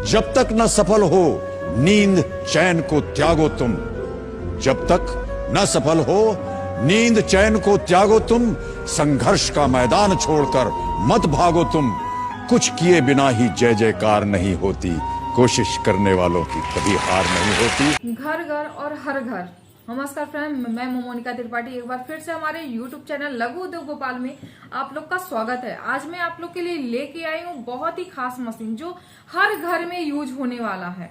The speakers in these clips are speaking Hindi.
जब तक न सफल हो नींद चैन को त्यागो तुम, जब तक न सफल हो नींद चैन को त्यागो तुम, संघर्ष का मैदान छोड़कर मत भागो तुम, कुछ किए बिना ही जय जयकार नहीं होती, कोशिश करने वालों की कभी हार नहीं होती। घर घर और हर घर। नमस्कार फ्रेंड, मैं मोनिका त्रिपाठी एक बार फिर से हमारे YouTube चैनल लघु उद्योग भोपाल में आप लोग का स्वागत है। आज मैं आप लोग के लिए लेके आई हूँ बहुत ही खास मशीन जो हर घर में यूज होने वाला है।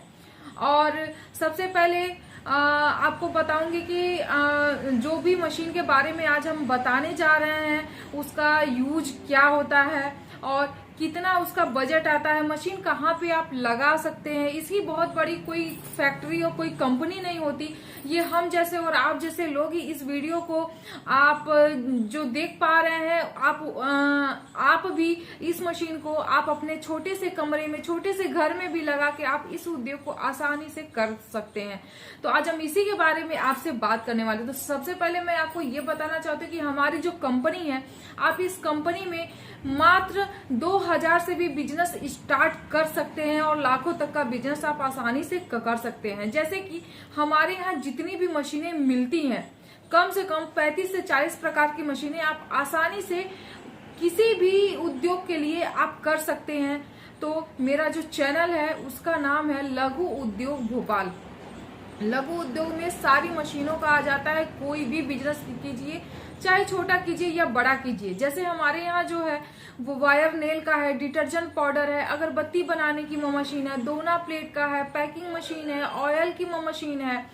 और सबसे पहले आपको बताऊंगी कि जो भी मशीन के बारे में आज हम बताने जा रहे हैं उसका यूज क्या होता है और कितना उसका बजट आता है, मशीन कहाँ पे आप लगा सकते हैं। इसकी बहुत बड़ी कोई फैक्ट्री और कोई कंपनी नहीं होती। ये हम जैसे और आप जैसे लोग ही इस वीडियो को आप जो देख पा रहे हैं, आप भी इस मशीन को आप अपने छोटे से कमरे में, छोटे से घर में भी लगा के आप इस उद्योग को आसानी से कर सकते हैं। तो आज हम इसी के बारे में आपसे बात करने वाले। तो सबसे पहले मैं आपको ये बताना चाहती हूँ कि हमारी जो कंपनी है, आप इस कंपनी में मात्र 2000 से भी बिजनेस स्टार्ट कर सकते हैं और लाखों तक का बिजनेस आप आसानी से कर सकते हैं। जैसे कि हमारे यहाँ जितनी भी मशीनें मिलती हैं, कम से कम 35 से 40 प्रकार की मशीनें आप आसानी से किसी भी उद्योग के लिए आप कर सकते हैं। तो मेरा जो चैनल है उसका नाम है लघु उद्योग भोपाल। लघु उद्योग में सारी मशीनों का आ जाता है। कोई भी बिजनेस कीजिए, चाहे छोटा कीजिए या बड़ा कीजिए। जैसे हमारे यहाँ जो है वो वायर नेल का है, डिटर्जेंट पाउडर है, अगरबत्ती बनाने की मशीन है, दोना प्लेट का है, पैकिंग मशीन है, ऑयल की मशीन है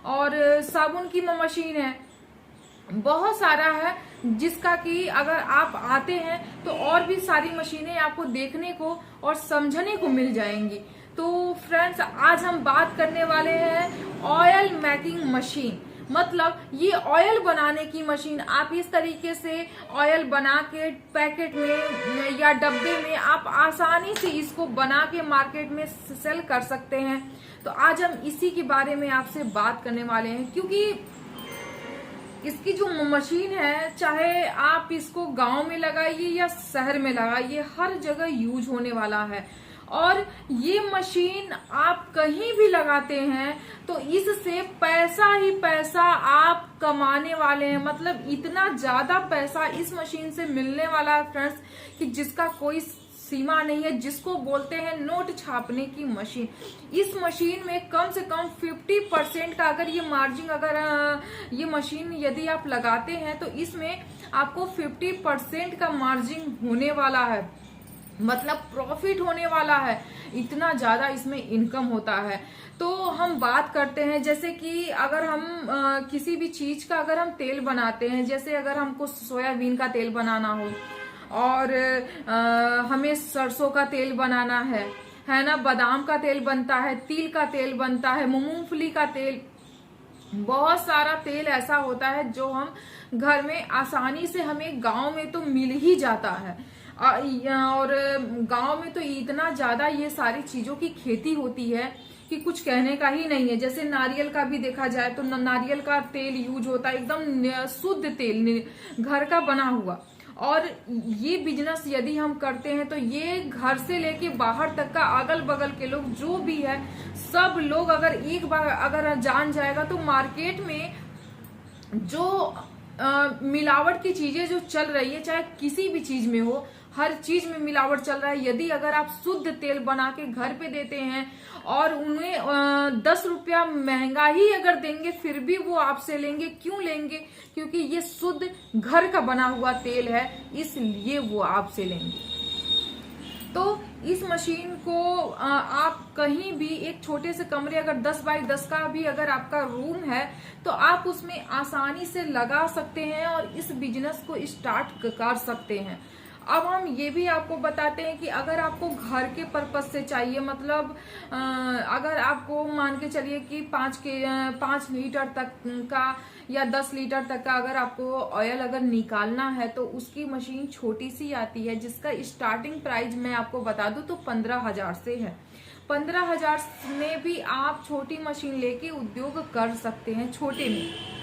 और साबुन की मशीन है। बहुत सारा है जिसका कि अगर आप आते हैं तो और भी सारी मशीनें आपको देखने को और समझने को मिल जाएंगी। तो फ्रेंड्स, आज हम बात करने वाले हैं ऑयल मेकिंग मशीन। मतलब ये ऑयल बनाने की मशीन। आप इस तरीके से ऑयल बना के पैकेट में या डब्बे में आप आसानी से इसको बना के मार्केट में सेल कर सकते हैं। तो आज हम इसी के बारे में आपसे बात करने वाले हैं, क्योंकि इसकी जो मशीन है, चाहे आप इसको गांव में लगाइए या शहर में लगाइए, हर जगह यूज होने वाला है। और ये मशीन आप कहीं भी लगाते हैं तो इससे पैसा ही पैसा आप कमाने वाले हैं। मतलब इतना ज्यादा पैसा इस मशीन से मिलने वाला है फ्रेंड्स कि जिसका कोई सीमा नहीं है, जिसको बोलते हैं नोट छापने की मशीन। इस मशीन में कम से कम 50% का अगर ये मार्जिन, अगर ये मशीन यदि आप लगाते हैं तो इसमें आपको 50% का मार्जिन होने वाला है। मतलब प्रॉफिट होने वाला है। इतना ज्यादा इसमें इनकम होता है। तो हम बात करते हैं, जैसे कि अगर हम किसी भी चीज का अगर हम तेल बनाते हैं, जैसे अगर हमको सोयाबीन का तेल बनाना हो और हमें सरसों का तेल बनाना है ना, बादाम का तेल बनता है, तिल का तेल बनता है, मूंगफली का तेल, बहुत सारा तेल ऐसा होता है जो हम घर में आसानी से, हमें गांव में तो मिल ही जाता है। और गांव में तो इतना ज्यादा ये सारी चीजों की खेती होती है कि कुछ कहने का ही नहीं है। जैसे नारियल का भी देखा जाए तो नारियल का तेल यूज होता है, एकदम शुद्ध तेल, घर का बना हुआ। और ये बिजनेस यदि हम करते हैं तो ये घर से लेके बाहर तक का, अगल बगल के लोग जो भी है, सब लोग अगर एक बार अगर जान जाएगा तो मार्केट में जो मिलावट की चीजें जो चल रही है, चाहे किसी भी चीज में हो, हर चीज में मिलावट चल रहा है। यदि अगर आप शुद्ध तेल बना के घर पे देते हैं और उन्हें 10 रुपया महंगा ही अगर देंगे, फिर भी वो आपसे लेंगे। क्यों लेंगे? क्योंकि ये शुद्ध घर का बना हुआ तेल है, इसलिए वो आपसे लेंगे। तो इस मशीन को आप कहीं भी, एक छोटे से कमरे, अगर 10 बाई 10 का भी अगर आपका रूम है तो आप उसमें आसानी से लगा सकते हैं और इस बिजनेस को स्टार्ट कर सकते हैं। अब हम ये भी आपको बताते हैं कि अगर आपको घर के पर्पज से चाहिए, मतलब अगर आपको मान के चलिए कि 5 लीटर तक का या 10 लीटर तक का अगर आपको ऑयल अगर निकालना है तो उसकी मशीन छोटी सी आती है, जिसका स्टार्टिंग प्राइस मैं आपको बता दूं तो 15,000 से है। 15,000 में भी आप छोटी मशीन लेके उद्योग कर सकते हैं, छोटे में।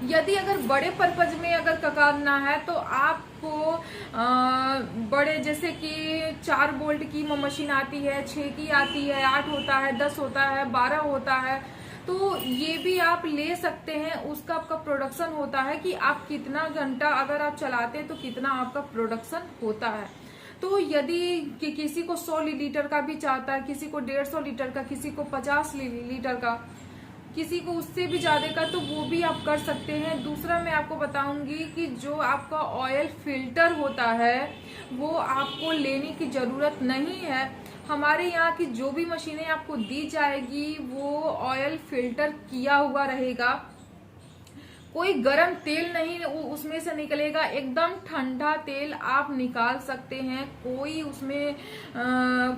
यदि अगर बड़े पर्पज में अगर करना है तो आपको बड़े, जैसे कि 4 बोल्ट की मशीन आती है, 6 की आती है, 8 होता है, 10 होता है, 12 होता है, तो ये भी आप ले सकते हैं। उसका आपका प्रोडक्शन होता है कि आप कितना घंटा अगर आप चलाते हैं तो कितना आपका प्रोडक्शन होता है। तो यदि कि किसी को 100 लीटर का भी चाहता है, किसी को 150 लीटर का, किसी को 50 लीटर का, किसी को उससे भी ज्यादा का, तो वो भी आप कर सकते हैं। दूसरा मैं आपको बताऊंगी कि जो आपका ऑयल फिल्टर होता है वो आपको लेने की जरूरत नहीं है। हमारे यहाँ की जो भी मशीनें आपको दी जाएगी वो ऑयल फिल्टर किया हुआ रहेगा। कोई गरम तेल नहीं उसमें से निकलेगा, एकदम ठंडा तेल आप निकाल सकते हैं। कोई उसमें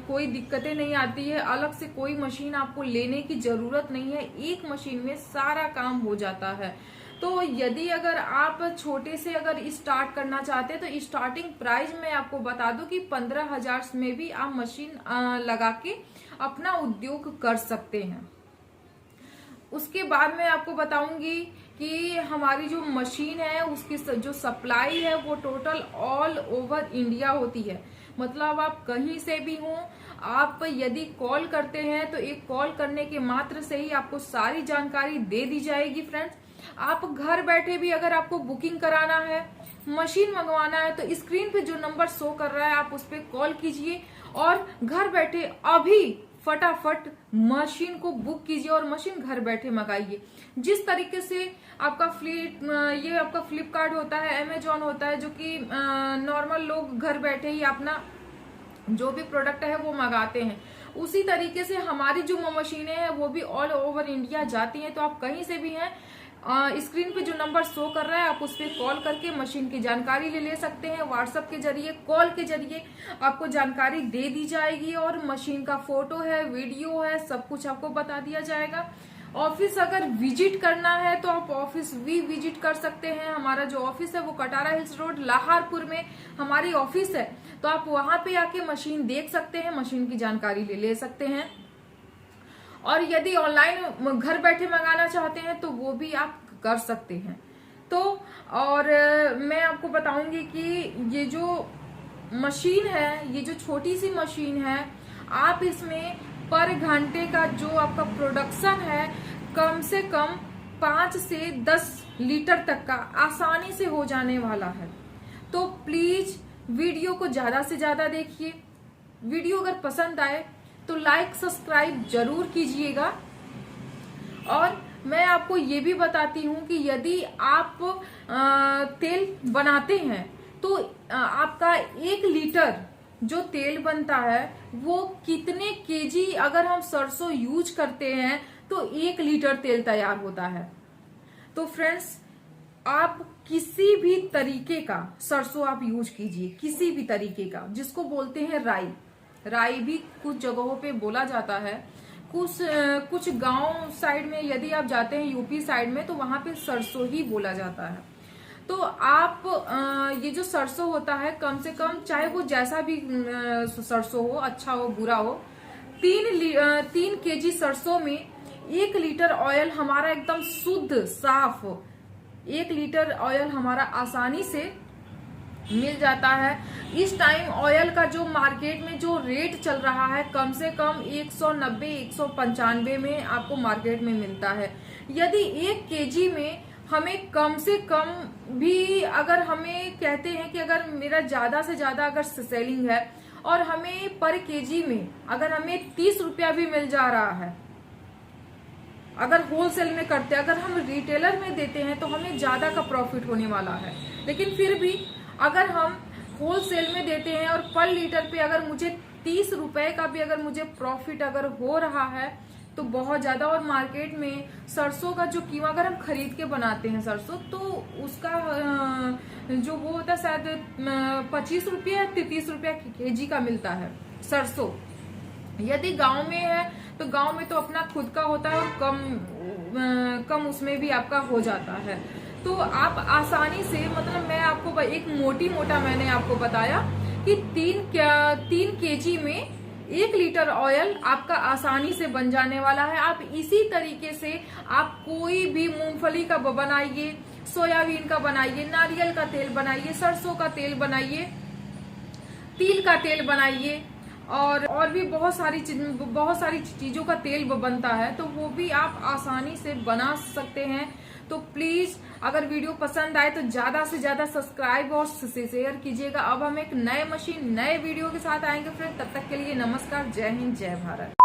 कोई दिक्कतें नहीं आती है। अलग से कोई मशीन आपको लेने की जरूरत नहीं है, एक मशीन में सारा काम हो जाता है। तो यदि अगर आप छोटे से अगर स्टार्ट करना चाहते हैं तो स्टार्टिंग प्राइस मैं आपको बता दूं कि 15,000 में भी आप मशीन लगा के अपना उद्योग कर सकते हैं। उसके बाद मैं आपको बताऊंगी कि हमारी जो मशीन है उसकी जो सप्लाई है वो टोटल ऑल ओवर इंडिया होती है। मतलब आप कहीं से भी हो, आप यदि कॉल करते हैं तो एक कॉल करने के मात्र से ही आपको सारी जानकारी दे दी जाएगी। फ्रेंड्स, आप घर बैठे भी अगर आपको बुकिंग कराना है, मशीन मंगवाना है, तो स्क्रीन पे जो नंबर शो कर रहा है आप उस पर कॉल कीजिए और घर बैठे अभी फटाफट मशीन को बुक कीजिए और मशीन घर बैठे मंगाइए। जिस तरीके से आपका ये आपका फ्लिपकार्ट होता है, अमेजॉन होता है, जो कि नॉर्मल लोग घर बैठे ही अपना जो भी प्रोडक्ट है वो मंगाते हैं, उसी तरीके से हमारी जो मशीनें हैं वो भी ऑल ओवर इंडिया जाती हैं। तो आप कहीं से भी हैं, स्क्रीन पे जो नंबर शो कर रहा है आप उस पर कॉल करके मशीन की जानकारी ले सकते हैं। व्हाट्सएप के जरिए, कॉल के जरिए आपको जानकारी दे दी जाएगी और मशीन का फोटो है, वीडियो है, सब कुछ आपको बता दिया जाएगा। ऑफिस अगर विजिट करना है तो आप ऑफिस भी विजिट कर सकते हैं। हमारा जो ऑफिस है वो कटारा हिल्स रोड लाहारपुर में हमारी ऑफिस है, तो आप वहां पे आके मशीन देख सकते हैं, मशीन की जानकारी ले सकते हैं। और यदि ऑनलाइन घर बैठे मंगाना चाहते हैं तो वो भी आप कर सकते हैं। तो और मैं आपको बताऊंगी कि ये जो मशीन है, ये जो छोटी सी मशीन है, आप इसमें पर घंटे का जो आपका प्रोडक्शन है कम से कम 5 से 10 लीटर तक का आसानी से हो जाने वाला है। तो प्लीज वीडियो को ज्यादा से ज्यादा देखिए। वीडियो अगर पसंद आए तो लाइक सब्सक्राइब जरूर कीजिएगा। और मैं आपको ये भी बताती हूँ कि यदि आप तेल बनाते हैं तो आपका 1 लीटर जो तेल बनता है वो कितने केजी अगर हम सरसों यूज करते हैं तो 1 लीटर तेल तैयार होता है। तो फ्रेंड्स, आप किसी भी तरीके का सरसों आप यूज कीजिए, किसी भी तरीके का, जिसको बोलते हैं राई भी कुछ जगहों पे बोला जाता है। कुछ गांव साइड में यदि आप जाते हैं यूपी साइड में तो वहां पे सरसों ही बोला जाता है। तो आप ये जो सरसों होता है कम से कम, चाहे वो जैसा भी सरसों हो, अच्छा हो बुरा हो, 3 केजी सरसों में 1 लीटर ऑयल हमारा एकदम शुद्ध साफ 1 लीटर ऑयल हमारा आसानी से मिल जाता है। इस टाइम ऑयल का जो मार्केट में जो रेट चल रहा है कम से कम 190-195 में आपको मार्केट में मिलता है। यदि 1 केजी में हमें कम से कम भी, अगर हमें कहते हैं कि अगर मेरा ज्यादा से ज्यादा अगर सेलिंग है और हमें पर केजी में अगर हमें 30 रुपया भी मिल जा रहा है, अगर होलसेल में करते हैं, अगर हम रिटेलर में देते हैं तो हमें ज्यादा का प्रॉफिट होने वाला है। लेकिन फिर भी अगर हम होलसेल में देते हैं और पर लीटर पे अगर मुझे 30 रुपए का भी अगर मुझे प्रॉफिट अगर हो रहा है तो बहुत ज्यादा। और मार्केट में सरसों का जो कीमा अगर हम खरीद के बनाते हैं सरसों, तो उसका जो वो होता है शायद 25 रुपया 30 रुपया केजी का मिलता है सरसों। यदि गांव में है तो गांव में तो अपना खुद का होता है और कम उसमें भी आपका हो जाता है। तो आप आसानी से, मतलब मैं आपको एक मोटा मैंने आपको बताया कि 3 केजी में 1 लीटर ऑयल आपका आसानी से बन जाने वाला है। आप इसी तरीके से आप कोई भी मूंगफली का बनाइए, सोयाबीन का बनाइए, नारियल का तेल बनाइए, सरसों का तेल बनाइए, तिल का तेल बनाइए, और भी बहुत सारी चीजों का तेल बनता है, तो वो भी आप आसानी से बना सकते हैं। तो प्लीज अगर वीडियो पसंद आए तो ज्यादा से ज्यादा सब्सक्राइब और शेयर कीजिएगा। अब हम एक नए वीडियो के साथ आएंगे फ्रेंड, तब तक के लिए नमस्कार, जय हिंद, जय भारत।